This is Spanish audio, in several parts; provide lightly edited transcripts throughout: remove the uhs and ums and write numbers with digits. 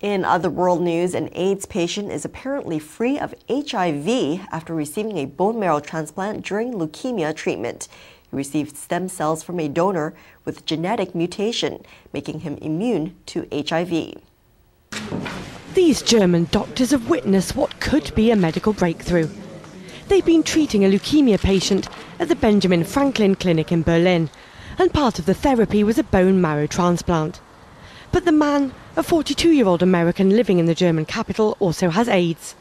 In other world news, an AIDS patient is apparently free of HIV after receiving a bone marrow transplant during leukemia treatment. He received stem cells from a donor with genetic mutation, making him immune to HIV. These German doctors have witnessed what could be a medical breakthrough. They've been treating a leukemia patient at the Benjamin Franklin Clinic in Berlin, and part of the therapy was a bone marrow transplant. But the man, a 42-year-old American living in the German capital, also has AIDS.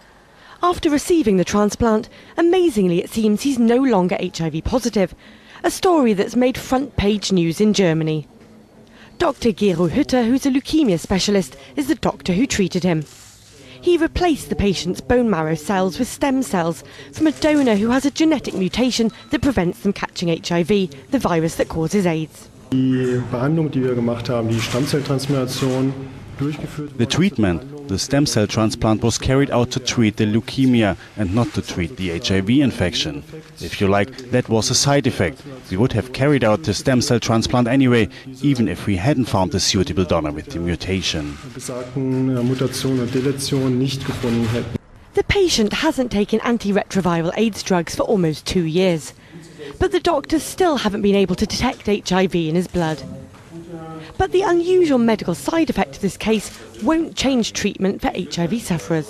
After receiving the transplant, amazingly it seems he's no longer HIV positive, a story that's made front-page news in Germany. Dr. Gero Hütter, who's a leukemia specialist, is the doctor who treated him. He replaced the patient's bone marrow cells with stem cells from a donor who has a genetic mutation that prevents them catching HIV, the virus that causes AIDS. The treatment, the stem cell transplant, was carried out to treat the leukemia and not to treat the HIV infection. If you like, that was a side effect. We would have carried out the stem cell transplant anyway, even if we hadn't found a suitable donor with the mutation. The patient hasn't taken antiretroviral AIDS drugs for almost 2 years. But the doctors still haven't been able to detect HIV in his blood. But the unusual medical side effect of this case won't change treatment for HIV sufferers.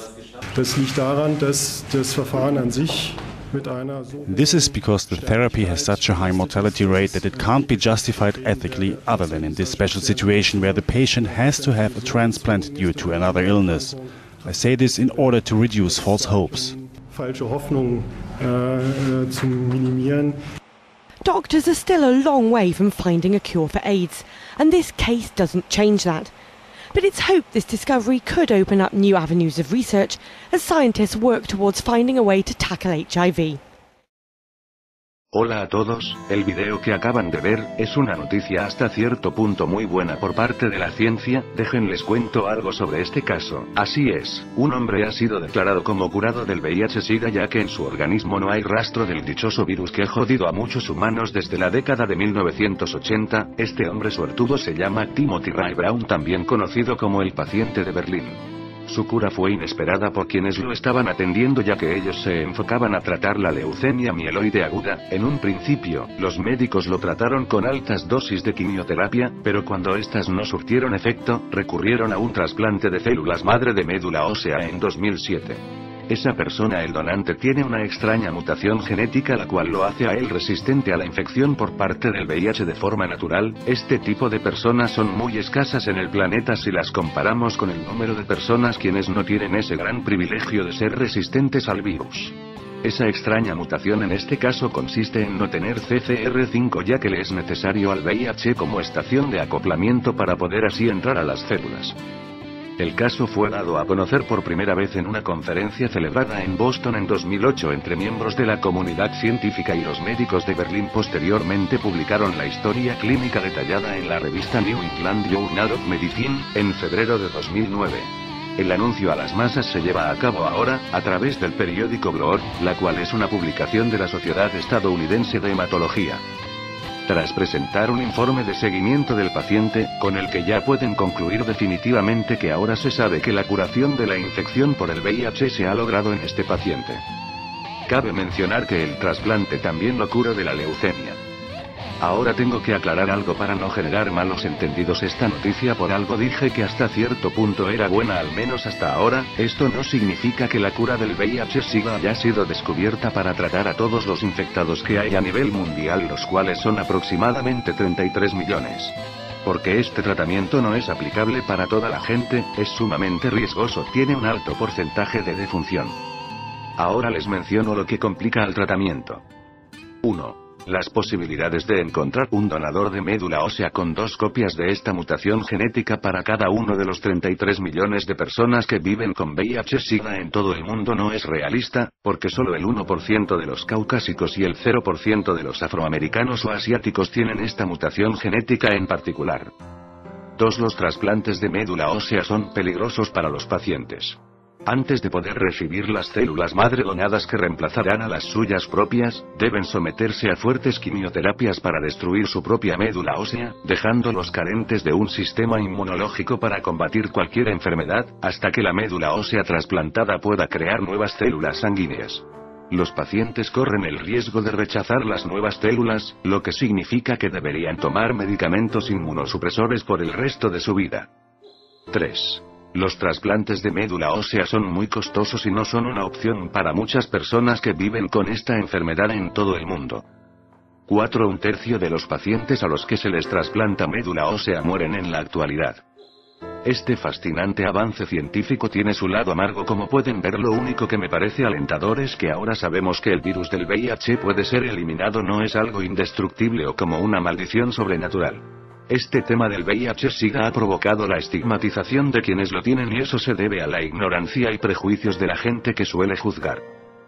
This is because the therapy has such a high mortality rate that it can't be justified ethically other than in this special situation where the patient has to have a transplant due to another illness. I say this in order to reduce false hopes. Doctors are still a long way from finding a cure for AIDS, and this case doesn't change that. But it's hoped this discovery could open up new avenues of research as scientists work towards finding a way to tackle HIV. Hola a todos, el video que acaban de ver es una noticia hasta cierto punto muy buena por parte de la ciencia. Déjenles cuento algo sobre este caso. Así es, un hombre ha sido declarado como curado del VIH-Sida ya que en su organismo no hay rastro del dichoso virus que ha jodido a muchos humanos desde la década de 1980. Este hombre suertudo se llama Timothy Ray Brown, también conocido como el paciente de Berlín. Su cura fue inesperada por quienes lo estaban atendiendo ya que ellos se enfocaban a tratar la leucemia mieloide aguda. En un principio, los médicos lo trataron con altas dosis de quimioterapia, pero cuando estas no surtieron efecto, recurrieron a un trasplante de células madre de médula ósea en 2007. Esa persona, el donante, tiene una extraña mutación genética la cual lo hace a él resistente a la infección por parte del VIH de forma natural. Este tipo de personas son muy escasas en el planeta si las comparamos con el número de personas quienes no tienen ese gran privilegio de ser resistentes al virus. Esa extraña mutación en este caso consiste en no tener CCR5 ya que le es necesario al VIH como estación de acoplamiento para poder así entrar a las células. El caso fue dado a conocer por primera vez en una conferencia celebrada en Boston en 2008 entre miembros de la comunidad científica y los médicos de Berlín. Posteriormente publicaron la historia clínica detallada en la revista New England Journal of Medicine, en febrero de 2009. El anuncio a las masas se lleva a cabo ahora, a través del periódico Blood, la cual es una publicación de la Sociedad Estadounidense de Hematología. Tras presentar un informe de seguimiento del paciente, con el que ya pueden concluir definitivamente que ahora se sabe que la curación de la infección por el VIH se ha logrado en este paciente. Cabe mencionar que el trasplante también lo curó de la leucemia. Ahora tengo que aclarar algo para no generar malos entendidos. Esta noticia por algo dije que hasta cierto punto era buena, al menos hasta ahora. Esto no significa que la cura del VIH-Sida haya sido descubierta para tratar a todos los infectados que hay a nivel mundial, los cuales son aproximadamente 33 millones. Porque este tratamiento no es aplicable para toda la gente, es sumamente riesgoso, tiene un alto porcentaje de defunción. Ahora les menciono lo que complica al tratamiento. 1. Las posibilidades de encontrar un donador de médula ósea con 2 copias de esta mutación genética para cada uno de los 33 millones de personas que viven con VIH-Sida en todo el mundo no es realista, porque solo el 1% de los caucásicos y el 0% de los afroamericanos o asiáticos tienen esta mutación genética en particular. 2. Los trasplantes de médula ósea son peligrosos para los pacientes. Antes de poder recibir las células madre donadas que reemplazarán a las suyas propias, deben someterse a fuertes quimioterapias para destruir su propia médula ósea, dejándolos carentes de un sistema inmunológico para combatir cualquier enfermedad, hasta que la médula ósea trasplantada pueda crear nuevas células sanguíneas. Los pacientes corren el riesgo de rechazar las nuevas células, lo que significa que deberían tomar medicamentos inmunosupresores por el resto de su vida. 3. Los trasplantes de médula ósea son muy costosos y no son una opción para muchas personas que viven con esta enfermedad en todo el mundo. 4. Un tercio de los pacientes a los que se les trasplanta médula ósea mueren en la actualidad. Este fascinante avance científico tiene su lado amargo, como pueden ver. Lo único que me parece alentador es que ahora sabemos que el virus del VIH puede ser eliminado, no es algo indestructible o como una maldición sobrenatural. Este tema del VIH-Sida ha provocado la estigmatización de quienes lo tienen y eso se debe a la ignorancia y prejuicios de la gente que suele juzgar.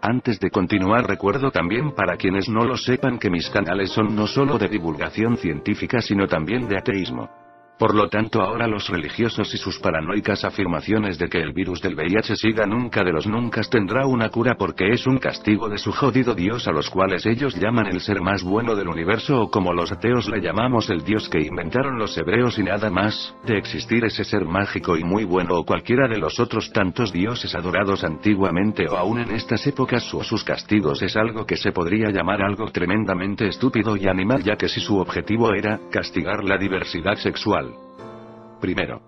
Antes de continuar, recuerdo también para quienes no lo sepan que mis canales son no solo de divulgación científica sino también de ateísmo. Por lo tanto, ahora los religiosos y sus paranoicas afirmaciones de que el virus del VIH-Sida nunca de los nunca tendrá una cura porque es un castigo de su jodido Dios, a los cuales ellos llaman el ser más bueno del universo, o como los ateos le llamamos el Dios que inventaron los hebreos y nada más, de existir ese ser mágico y muy bueno o cualquiera de los otros tantos dioses adorados antiguamente o aún en estas épocas o sus castigos, es algo que se podría llamar algo tremendamente estúpido y animal, ya que si su objetivo era castigar la diversidad sexual. Primero,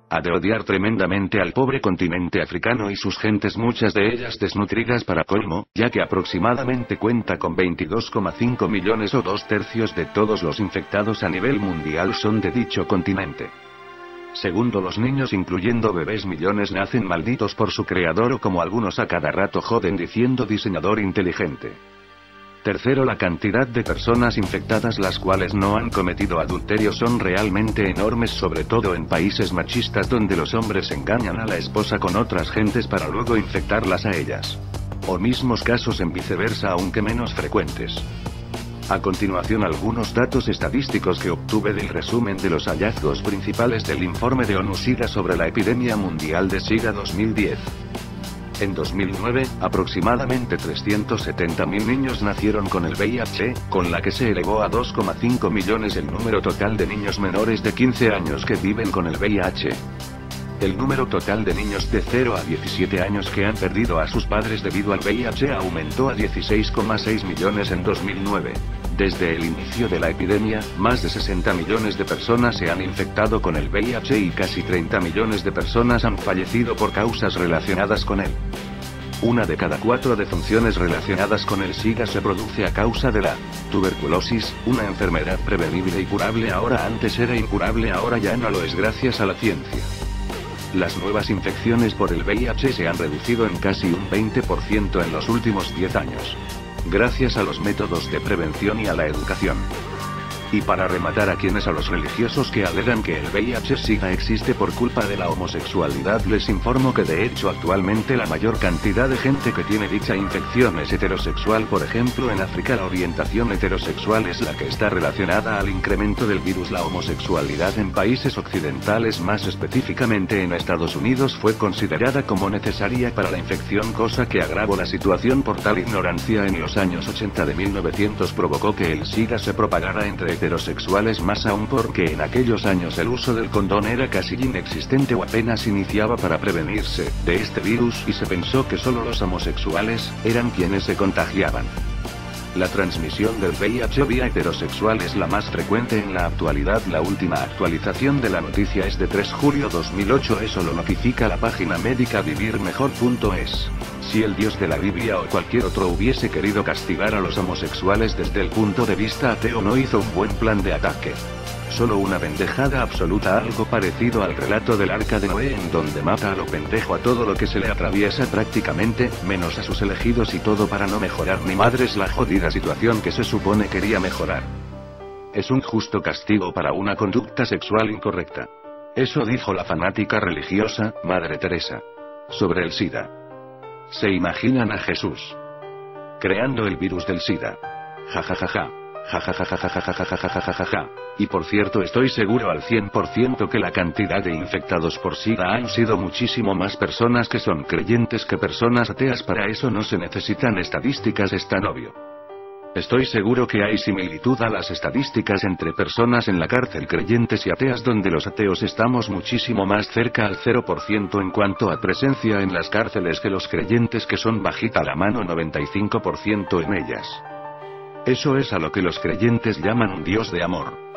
ha de odiar tremendamente al pobre continente africano y sus gentes, muchas de ellas desnutridas para colmo, ya que aproximadamente cuenta con 22,5 millones o 2/3 de todos los infectados a nivel mundial son de dicho continente. Segundo, los niños, incluyendo bebés, millones, nacen malditos por su creador o como algunos a cada rato joden diciendo diseñador inteligente. Tercero, la cantidad de personas infectadas las cuales no han cometido adulterio son realmente enormes, sobre todo en países machistas donde los hombres engañan a la esposa con otras gentes para luego infectarlas a ellas. O mismos casos en viceversa, aunque menos frecuentes. A continuación, algunos datos estadísticos que obtuve del resumen de los hallazgos principales del informe de ONU-SIDA sobre la epidemia mundial de SIDA 2010. En 2009, aproximadamente 370.000 niños nacieron con el VIH, con la que se elevó a 2,5 millones el número total de niños menores de 15 años que viven con el VIH. El número total de niños de 0 a 17 años que han perdido a sus padres debido al VIH aumentó a 16,6 millones en 2009. Desde el inicio de la epidemia, más de 60 millones de personas se han infectado con el VIH y casi 30 millones de personas han fallecido por causas relacionadas con él. 1 de cada 4 defunciones relacionadas con el SIDA se produce a causa de la tuberculosis, una enfermedad prevenible y curable. Ahora antes era incurable, ahora ya no lo es gracias a la ciencia. Las nuevas infecciones por el VIH se han reducido en casi un 20% en los últimos 10 años. Gracias a los métodos de prevención y a la educación. Y para rematar, a los religiosos que alegan que el VIH-Sida existe por culpa de la homosexualidad, les informo que de hecho actualmente la mayor cantidad de gente que tiene dicha infección es heterosexual. Por ejemplo, en África la orientación heterosexual es la que está relacionada al incremento del virus. La homosexualidad en países occidentales, más específicamente en Estados Unidos, fue considerada como necesaria para la infección, cosa que agravó la situación por tal ignorancia. En los años 80 de 1900 provocó que el SIDA se propagara entre heterosexuales, más aún porque en aquellos años el uso del condón era casi inexistente o apenas iniciaba para prevenirse de este virus y se pensó que solo los homosexuales eran quienes se contagiaban. La transmisión del VIH vía heterosexual es la más frecuente en la actualidad. La última actualización de la noticia es de 3 julio 2008, eso lo notifica la página médica vivirmejor.es. Si el Dios de la Biblia o cualquier otro hubiese querido castigar a los homosexuales desde el punto de vista ateo, no hizo un buen plan de ataque. Solo una pendejada absoluta, algo parecido al relato del Arca de Noé, en donde mata a lo pendejo a todo lo que se le atraviesa prácticamente, menos a sus elegidos, y todo para no mejorar ni madres la jodida situación que se supone quería mejorar. Es un justo castigo para una conducta sexual incorrecta. Eso dijo la fanática religiosa, Madre Teresa. Sobre el SIDA. ¿Se imaginan a Jesús creando el virus del SIDA? Ja ja ja ja. Ja. Y por cierto, estoy seguro al 100% que la cantidad de infectados por SIDA han sido muchísimo más personas que son creyentes que personas ateas. Para eso no se necesitan estadísticas, es tan obvio. Estoy seguro que hay similitud a las estadísticas entre personas en la cárcel creyentes y ateas, donde los ateos estamos muchísimo más cerca al 0% en cuanto a presencia en las cárceles que los creyentes, que son bajita la mano 95% en ellas. Eso es a lo que los creyentes llaman un Dios de amor.